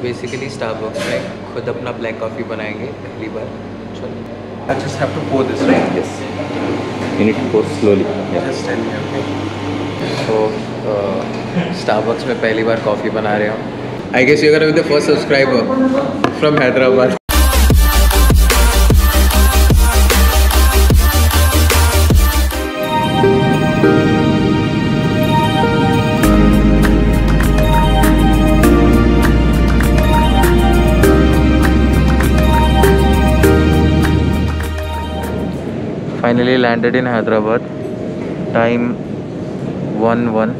Basically Starbucks में खुद अपना ब्लैक कॉफ़ी बनाएंगे पहली बार। चलो। I just have to pour this, right? Yes. You need to pour slowly. Yeah. Just tell me, okay? So, Starbucks में पहली बार कॉफ़ी बना रहे हो। I guess you're gonna be the first subscriber from Hyderabad. Finally landed in Hyderabad. Time 1:01.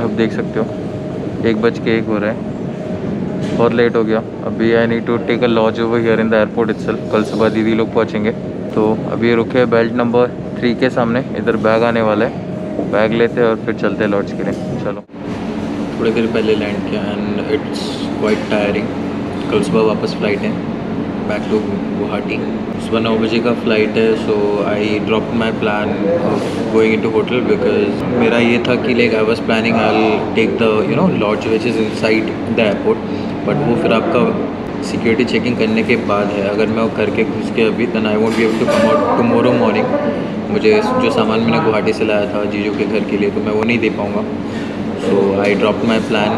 आप देख सकते हो 1:01 हो रहा है, बहुत लेट हो गया। अभी I need to take a lodge over here in the airport itself. कल सुबह दीदी लोग पहुँचेंगे, तो अभी रुके हैं बेल्ट नंबर 3 के सामने। इधर बैग आने वाला है, बैग लेते हैं और फिर चलते हैं लॉज के लिए। चलो। थोड़ी देर पहले लैंड किया एंड इट्स क्वाइट टायरिंग। कल सुबह वापस फ़्लाइट है बैक टू गुवाहाटी। सुबह 9 बजे का फ़्लाइट है। So I drop my plan of going into hotel because मेरा ये था कि like I was planning I take the lodge which is inside the airport, but वो फिर आपका सिक्योरिटी चेकिंग करने के बाद है। अगर मैं वो करके घुस के अभी then I won't be able to come out tomorrow morning. मुझे जो सामान मैंने गुवाहाटी से लाया था जीजू के घर के लिए, तो मैं वो नहीं दे पाऊँगा। सो I drop my plan.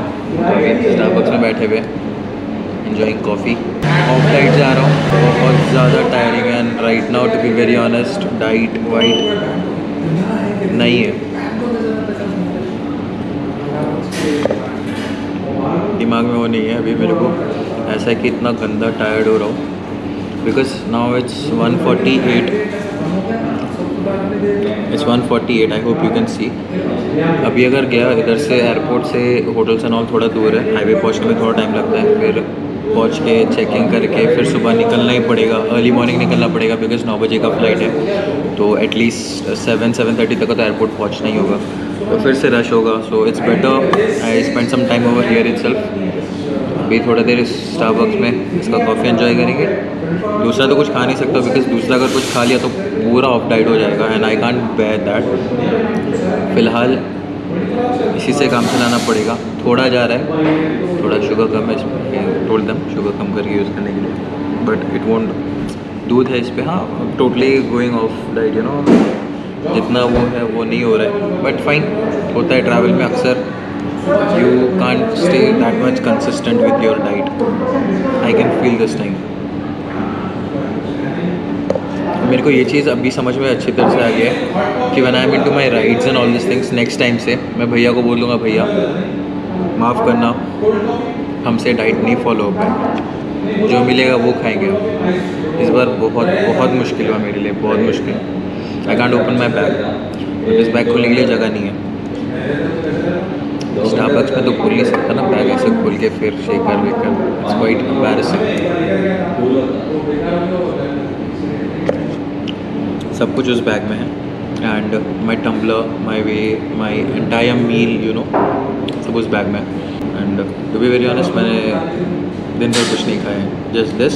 Starbucks में बैठे हुए enjoying coffee। ऑफ डाइट जा रहा हूँ, बहुत ज़्यादा टायरिंग है and right now to be very honest diet white नहीं है। दिमाग में वो नहीं है अभी मेरे को। ऐसा है कि इतना गंदा टायर्ड हो रहा हूँ because now it's 1:48। It's 1:48। I hope you can see. अभी अगर गया इधर से एयरपोर्ट से होटल से नॉल थोड़ा दूर है, हाईवे पहुँचने में थोड़ा टाइम लगता है। फिर पहुँच के चेकिंग करके फिर सुबह निकलना ही पड़ेगा, अर्ली मॉर्निंग निकलना पड़ेगा बिकॉज 9 बजे का फ़्लाइट है। तो एटलीस्ट 7-7:30 तक तो एयरपोर्ट पहुँचना ही होगा, तो फिर से रश होगा। So it's better I spend some time over here itself. अभी थोड़ा देर स्टारबक्स में इसका कॉफ़ी एंजॉय करेंगे। दूसरा तो कुछ खा नहीं सकता बिकॉज दूसरा अगर कुछ खा लिया तो पूरा ऑफ डाइट हो जाएगा and I can't bear that. फ़िलहाल इसी से काम चलाना पड़ेगा। थोड़ा जा रहा है, थोड़ा शुगर कम है इसमें, टोल्ड देम शुगर कम करके यूज़ करने के लिए, बट इट वोंट। दूध है इस पर, हाँ टोटली गोइंग ऑफ डाइट जितना वो है वो नहीं हो रहा है, बट फाइन होता है ट्रैवल में अक्सर। You can't stay that much consistent with your diet. I can feel this time. मेरे को ये चीज़ अभी समझ में अच्छी तरह से आ गया है कि when I am into my rides and all this things, next time से मैं भैया को बोलूँगा, भैया माफ़ करना, हमसे डाइट नहीं फॉलो हो पाए, जो मिलेगा वो खाएंगे हम। इस बार बहुत बहुत मुश्किल हुआ मेरे लिए, बहुत मुश्किल। I can't open my bag, इस बैग खोलने के लिए जगह नहीं है। स्टारबक्स में तो खोल नहीं सकता ना बैग ऐसे खोल के फिर शेकर वेकर, इट्स क्वाइट एम्बैरेसिंग। सब कुछ उस बैग में है and my tumbler, my whey, my entire meal सब उस बैग में है। And to be very honest मैंने दिन भर कुछ नहीं खाया है, just this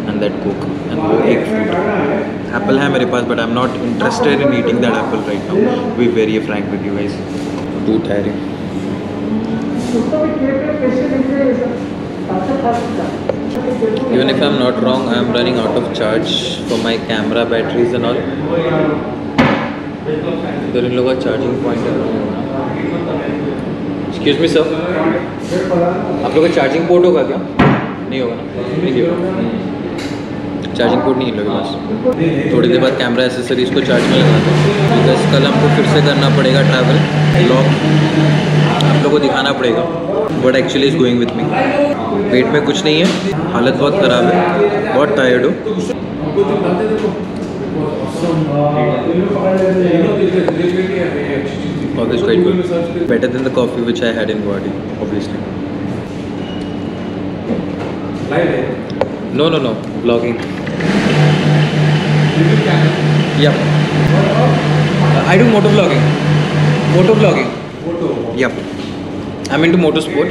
and that coke and वो एक फ्रूट। एप्पल है मेरे पास but I am not interested in eating that apple right now, be very frank with you guys. To tiring. Even if I'm not wrong, I'm running out of charge for my camera batteries and all. इधर इन लोगों का charging point है। Excuse me sir, आप लोगों का charging port होगा क्या? नहीं होगा ना? नहीं होगा। चार्जिंग पोर्ट नहीं है लोगों के पास। थोड़ी देर बाद कैमरा एसेसरीज को चार्ज में लगाते हैं बिकॉज कल हमको फिर से करना पड़ेगा ट्रैवल व्लॉग, आप लोगों को दिखाना पड़ेगा but actually is going with me. पेट में कुछ नहीं है, हालत बहुत ख़राब है, बहुत टायर्ड हो। Coffee is quite good, better than the coffee which I had in Guwahati, obviously. No, vlogging. Yep. I do motor vlogging. Yep. I'm into motorsport.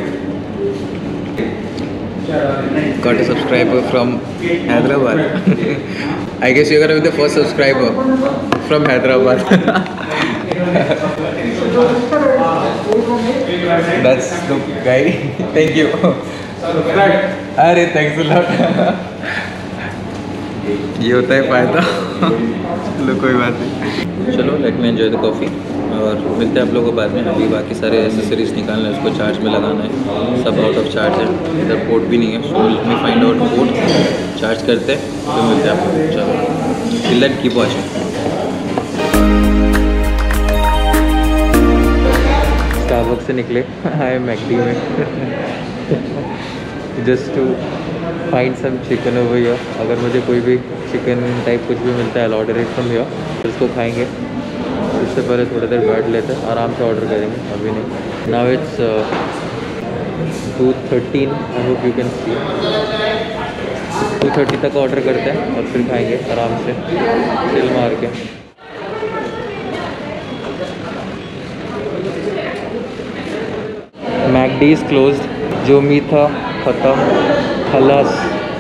Got a subscriber from Hyderabad. I guess you're gonna be the first subscriber from Hyderabad. That's the guy. Thank you. अरे thanks a lot. ये होता है फ़ायदा। चलो कोई बात नहीं। चलो let me enjoy the coffee और मिलते हैं आप लोगों को बाद में। अभी बाकी सारे एसेसरीज निकालना है, उसको चार्ज में लगाना है, सब आउट ऑफ चार्ज है। इधर पोर्ट भी नहीं है, so let me find out port, charge करते हैं फिर मिलते हैं आप लोग। चलो till then keep watching. Starbucks से निकले आए मैकडी में just to find some chicken over here. अगर मुझे कोई भी चिकन टाइप कुछ भी मिलता है, ऑर्डर इट फ्रॉम हियर, फिर उसको खाएंगे। इससे पहले थोड़ी देर बैठ लेते हैं, आराम से ऑर्डर करेंगे, अभी नहीं। Now it's 2:13, I hope you can see. 2:30 तक ऑर्डर करते हैं और फिर खाएंगे आराम से चिल मार के। McD is closed. जो मी था ख़त्म, खलास,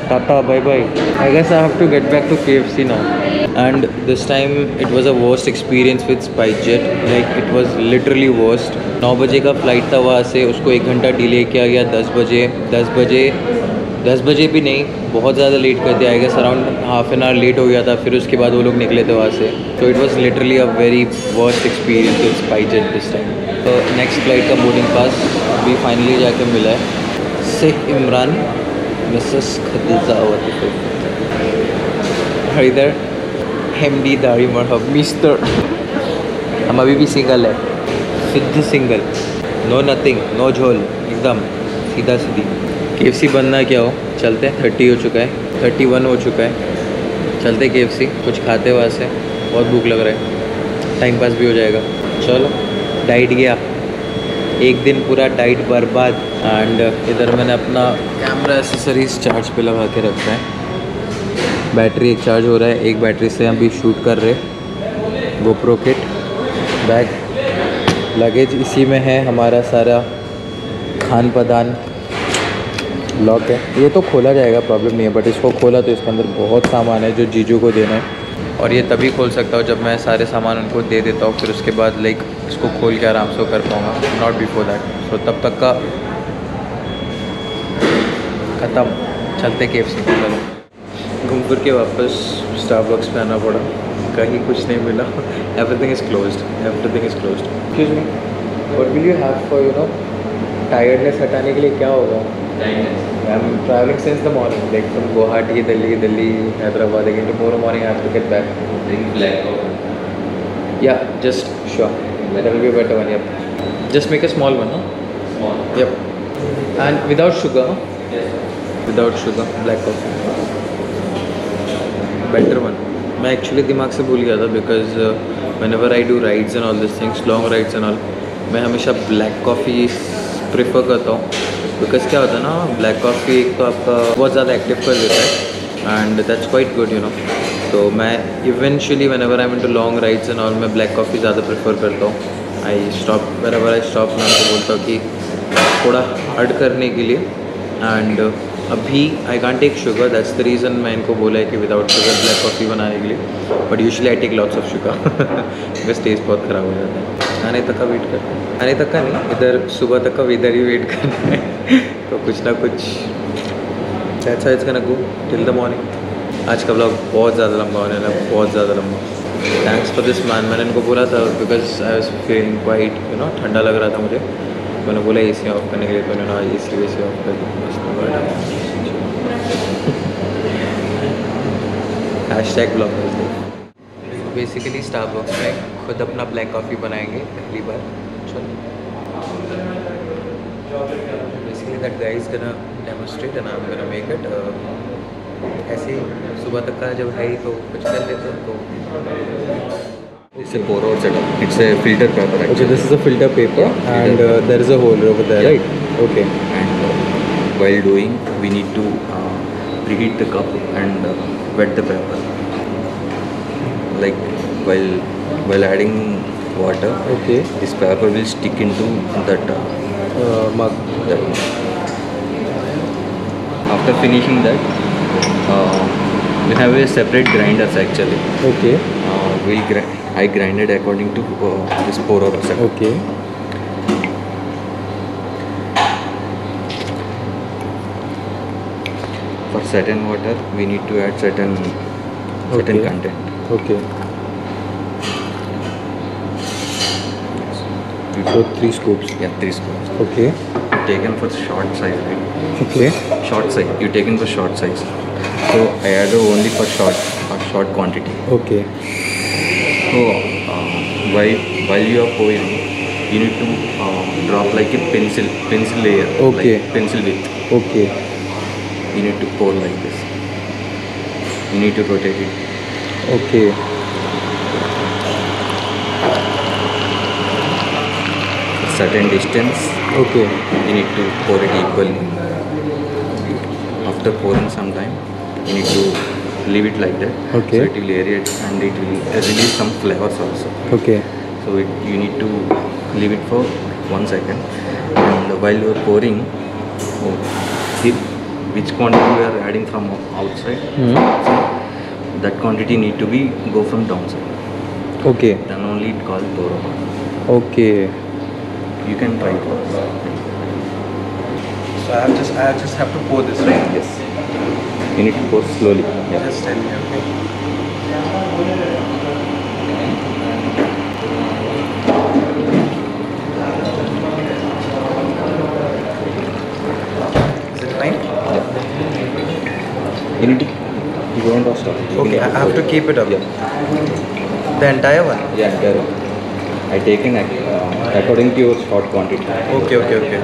tata bye bye. I guess I have to get back to KFC now. And this time it was a worst experience with SpiceJet. Like it was literally worst. 9 बजे का flight था वहाँ से, उसको 1 घंटा डिले किया गया 10 बजे। 10 बजे भी नहीं, बहुत ज़्यादा लेट कर दिया। I guess around half an hour late हो गया था। फिर उसके बाद वो लोग निकले थे वहाँ से। तो it was literally a very worst experience with SpiceJet this time. तो नेक्स्ट फ़्लाइट का बोर्डिंग पास अभी फाइनली जाके मिला है। से इमरान मिसेस खदीजा इधर हेमडी दाढ़ी मरहब मिस्टर। हम अभी भी सिंगल है, शुद्ध सिंगल, नो नथिंग, नो झोल, एकदम सीधा सीधी। KFC बंद ना क्या हो, चलते हैं। 30 हो चुका है, 31 हो चुका है। चलते KFC कुछ खाते वहाँ से, बहुत भूख लग रहा है, टाइम पास भी हो जाएगा। चलो डाइट गया, एक दिन पूरा डाइट बर्बाद। एंड इधर मैंने अपना कैमरा एसेसरीज चार्ज पे लगा के रखा है। बैटरी एक चार्ज हो रहा है, एक बैटरी से अभी शूट कर रहे। GoPro किट, बैग, लगेज इसी में है हमारा सारा, खान पदान। लॉक है, ये तो खोला जाएगा, प्रॉब्लम नहीं है। बट इसको खोला तो इसके अंदर बहुत सामान है जो जीजू को देना है। और ये तभी खोल सकता हूँ जब मैं सारे सामान उनको दे देता हूँ, फिर उसके बाद लाइक इसको खोल के आराम से कर पाऊँगा, नॉट बिफोर दैट। सो तब तक का ख़त्म। चलते KFC। चलो घूम फिर के वापस स्टारबक्स पे आना पड़ा, कहीं कुछ नहीं मिला। Everything is closed, everything is closed. Excuse me, what will you have for tiredness हटाने के लिए क्या होगा? I am travelling since the morning, like from Guwahati, Delhi, Hyderabad. Again tomorrow morning I have to get back. Drink black coffee. या just sure, that will be better one. Yup, just make a small one. Small. Yup, and without sugar. Yes. Without sugar black coffee, better one. मैं actually दिमाग से भूल गया था, because whenever I do rides and all this things, long rides and all, मैं हमेशा black coffee prefer करता हूँ। बिकॉज क्या होता है ना, ब्लैक कॉफ़ी एक तो आपका बहुत ज़्यादा एक्टिव कर देता है एंड दैट्स क्वाइट गुड तो मैं eventually whenever I am into long rides and all, मैं ब्लैक कॉफ़ी ज़्यादा प्रेफर करता हूँ। I stop whenever I stop, मैं उनको बोलता हूँ कि थोड़ा हर्ड करने के लिए। एंड अभी I can't take sugar, that's the reason मैं इनको बोला है कि विदाउट शुगर ब्लैक कॉफ़ी बनाने के लिए। But usually I take lots of sugar because taste बहुत ख़राब हो जाता है। आने तक का वेट करना है, आने तक का नहीं, इधर सुबह तक का इधर ही वेट करना है तो कुछ ना कुछ अच्छा it's gonna go till the morning. आज का ब्लॉग बहुत ज़्यादा लंबा होने वाला है, बहुत ज़्यादा लंबा। थैंक्स फॉर दिस मैन, मैंने इनको बोला था because I was feeling quite ठंडा लग रहा था मुझे। मैंने बोला AC ऑफ करने के लिए, तो उन्होंने AC ऑफ कर दिया। Hashtag blog. बेसिकली स्टारबक्स में खुद अपना ब्लैक कॉफ़ी बनाएंगे पहली बार। चलो basically that guy is gonna demonstrate and I am gonna make it. ऐसे ही सुबह तक का जब है ही तो कुछ कर लेते हैं। तो It's a pour out setup. It's a filter paper actually. okay, this is a filter paper and there is a hole over there, Yeah. right? Okay. And while doing, we need to preheat the cup and wet the paper. Like while adding water, Okay. this paper will stick into that Mug. that mug. After finishing that, we have a separate grinders actually. Okay. I grind it according to this pour out setup. Okay. for certain water we need to add certain Okay. content. Okay. So 3 scoops. Yeah, 3 scoops. Okay. Taken for short size, right? Okay. Short size. You taken for short size. So I add only for short quantity. Okay. So while you are pouring, you need to drop like a pencil layer. Okay. Like pencil width. Okay. You need to pour like this. You need to rotate it. Okay. Certain distance. Okay. You need to pour it equally. After pouring some time, you need to leave it like that. Okay. So it will aerate and it will release some flavors also. Okay. So you need to leave it for 1 second. And while you are pouring, which quantity you are adding from outside, that quantity need to be go from downside. Okay. Then only it called pour over. Okay. You can try it. So I just have to pour this, right? Yes. You need to pour slowly. Yeah. Just tell me, okay? Is it fine? You need to. You don't have to stop. You Okay, need I have to keep it up. Yeah. The entire one? Yeah, entire one. I taken according to your short quantity. Okay, okay, okay.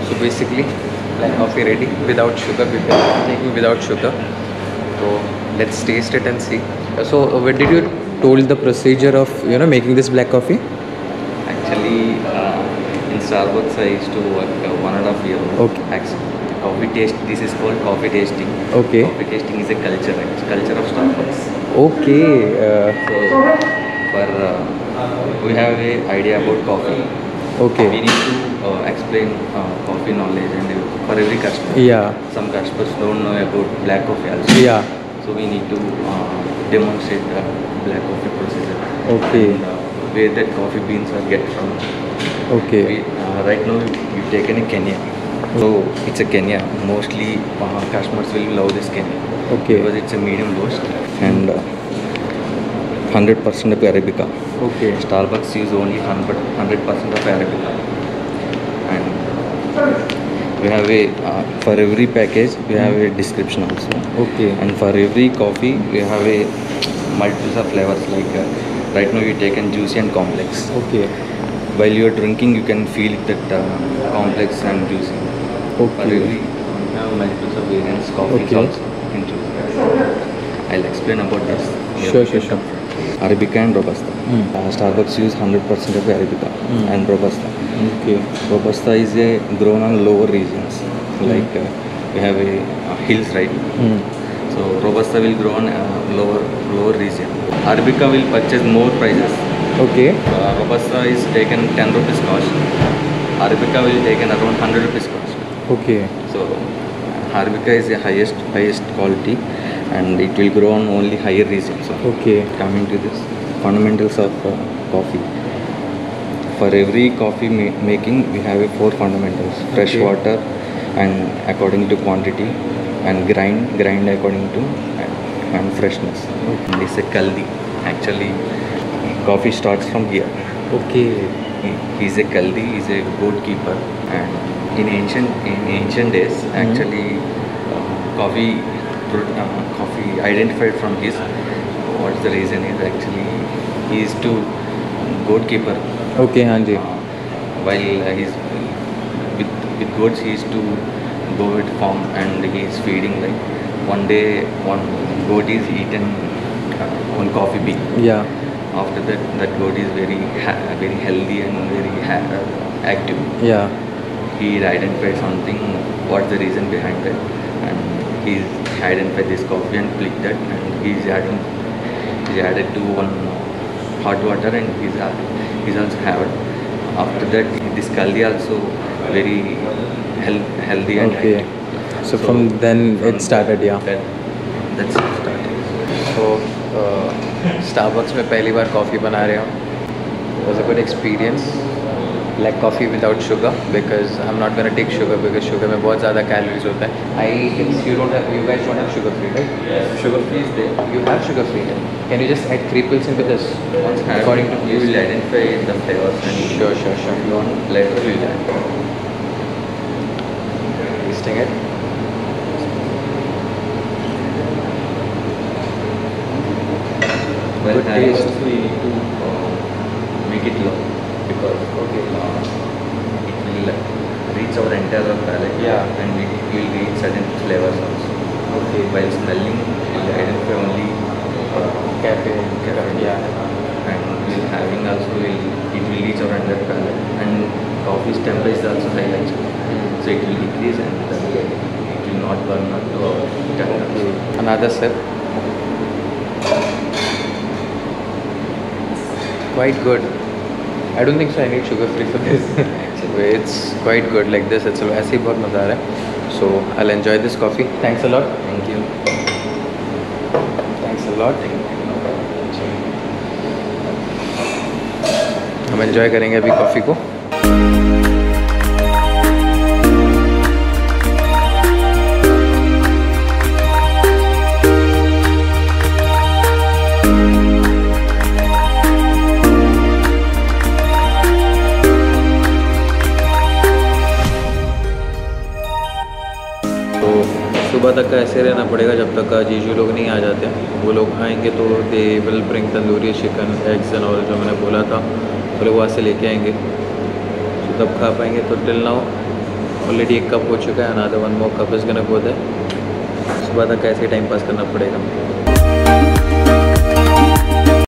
So basically, black coffee ready without sugar. We are taking without sugar. So let's taste it and see. So when did you told the procedure of making this black coffee? Actually, in Starbucks I used to work 1.5 years. Okay. Actually, coffee taste. This is called coffee tasting. Okay. Coffee tasting is a culture. It's culture of Starbucks. Okay. So for we have a idea about coffee. Okay. We need to explain coffee knowledge and for every customer. Yeah. Some customers don't know about black coffee also. Yeah. So we need to demonstrate the black coffee procedure. Okay. And, where that coffee beans are get from. Okay. Right now you taken a Kenya. So it's a Kenya. Mostly customers will love this Kenya. Okay. Because it's a medium roast and 100% of Arabica. Okay. Starbucks use only 100% of Arabica. And we have a for every package we have a description also. Okay. And for every coffee we have a multiples of flavors like right now you taken juicy and complex. Okay. While you are drinking you can feel that complex and juicy. For Okay. every we have multiples of variants coffees Okay. also and juice. I'll explain about this. Sure. Arabica and Robusta. Starbucks use 100% of Arabica and Robusta. Okay. Robusta is grown on lower regions, like we have a hills, right? So Robusta will grow on lower region. Arabica will purchase more prices. Okay. Robusta is taken 10 rupees cost. Arabica will taken around 100 rupees cost. Okay. So Arabica is the highest quality, and it will grow on only higher regions. So Okay. coming to this fundamentals of coffee. For every coffee making, we have 4 fundamentals: fresh Okay. water, and according to quantity, and grind according to and freshness. And this is a kaldi. Actually, coffee starts from here. Okay. He's a kaldi. He's a goatkeeper, and in ancient days, actually, coffee identified from his. What's the reason is actually he is to goatkeeper. Okay, Hanji. While he's with goats, he is to go with farm and he is feeding. Like one day, one goat is eaten one coffee bean. Yeah. After that goat is very healthy and very active. Yeah. He identified something. What's the reason behind that? And he identified this coffee and clicked that, and he's added to one hot water, and he's also have After that, this kaldi also very healthy and Okay. active. So from then it started, yeah. That's it started. So Starbucks में पहली बार coffee बना रहे हो. Was a good experience. Like coffee without sugar because I'm not gonna take sugar because sugar में बहुत ज़्यादा calories होता है. I guess you guys don't have sugar free, right? Sugar free is there. You have sugar free. Can you just add 3 pills into this? Once According to you will identify the flavors and Sure. if you want later you will add. Tasting it. Well, Good having taste. also we need to make it low because it will reach our entire palate. Yeah. And it will reach certain flavors also. Okay. While smelling, it will identify only Cafe. Yeah. and while having also it will reach our entire palate. And coffee's temperature is also high actually. So it will decrease and it will not burn up to our tongue. Another sip. Quite good. I don't think so I need sugar free for this. Actually, it's quite good like this. It's ऐसे ही बहुत मज़ा आ रहा है. So I'll enjoy this coffee. Thanks a lot. Thank you. Thanks a lot. हम enjoy करेंगे अभी coffee को. सुबह तक का ऐसे रहना पड़ेगा जब तक जीजू लोग नहीं आ जाते. वो लोग आएंगे तो they will bring tandoori chicken eggs and all जो मैंने बोला था वो लोग वहाँ से लेके आएंगे. तो तब खा पाएंगे. तो टिल नाउ ऑलरेडी 1 कप हो चुका है. Another 1 more cup is gonna go there. सुबह तक ऐसे टाइम पास करना पड़ेगा.